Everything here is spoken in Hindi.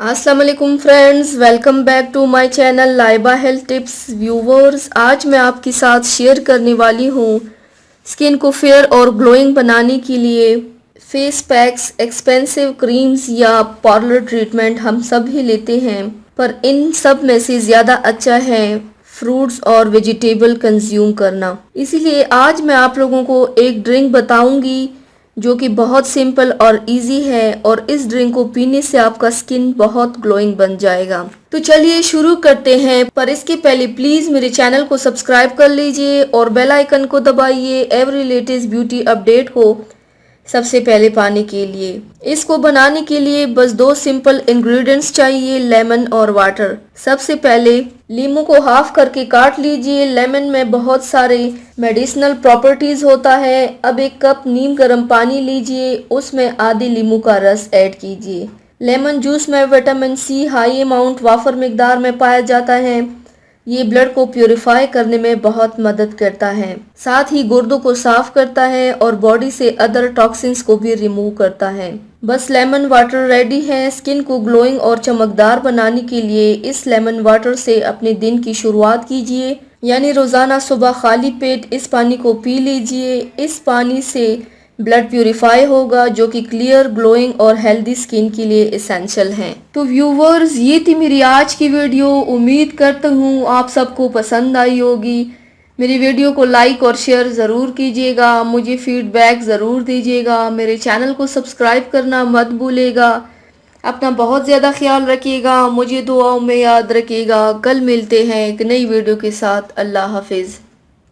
अस्सलाम वालेकुम friends, welcome back to my channel Laiba health tips. Viewers, आज मैं आपके साथ शेयर करने वाली हूँ स्किन को फेयर और ग्लोइंग बनाने के लिए फेस पैक्स, एक्सपेंसिव क्रीम्स या पार्लर ट्रीटमेंट हम सब ही लेते हैं, पर इन सब में से ज़्यादा अच्छा है फ्रूट्स और वेजिटेबल कंज्यूम करना। इसीलिए आज मैं आप लोगों को एक ड्रिंक बताऊंगी जो कि बहुत सिंपल और इजी है, और इस ड्रिंक को पीने से आपका स्किन बहुत ग्लोइंग बन जाएगा। तो चलिए शुरू करते हैं, पर इसके पहले प्लीज मेरे चैनल को सब्सक्राइब कर लीजिए और बेल आइकन को दबाइए एवरी लेटेस्ट ब्यूटी अपडेट को सबसे पहले पाने के लिए। इसको बनाने के लिए बस दो सिंपल इंग्रेडिएंट्स चाहिए, लेमन और वाटर। सबसे पहले नींबू को हाफ करके काट लीजिए। लेमन में बहुत सारे मेडिसिनल प्रॉपर्टीज होता है। अब एक कप नीम गर्म पानी लीजिए, उसमें आधी नींबू का रस ऐड कीजिए। लेमन जूस में विटामिन सी हाई अमाउंट वाफर मिकदार में पाया जाता है। ये ब्लड को प्यूरिफाई करने में बहुत मदद करता है, साथ ही गुर्दों को साफ करता है और बॉडी से अदर टॉक्सिन्स को भी रिमूव करता है। बस लेमन वाटर रेडी है। स्किन को ग्लोइंग और चमकदार बनाने के लिए इस लेमन वाटर से अपने दिन की शुरुआत कीजिए, यानी रोजाना सुबह खाली पेट इस पानी को पी लीजिए। इस पानी से ब्लड प्यूरिफाई होगा, जो कि क्लियर, ग्लोइंग और हेल्दी स्किन के लिए एसेंशियल है। तो व्यूवर्स, ये थी मेरी आज की वीडियो। उम्मीद करता हूँ आप सबको पसंद आई होगी। मेरी वीडियो को लाइक और शेयर ज़रूर कीजिएगा, मुझे फीडबैक ज़रूर दीजिएगा। मेरे चैनल को सब्सक्राइब करना मत भूलिएगा। अपना बहुत ज़्यादा ख्याल रखिएगा, मुझे दुआओं में याद रखिएगा। कल मिलते हैं एक नई वीडियो के साथ। अल्लाह हाफिज़।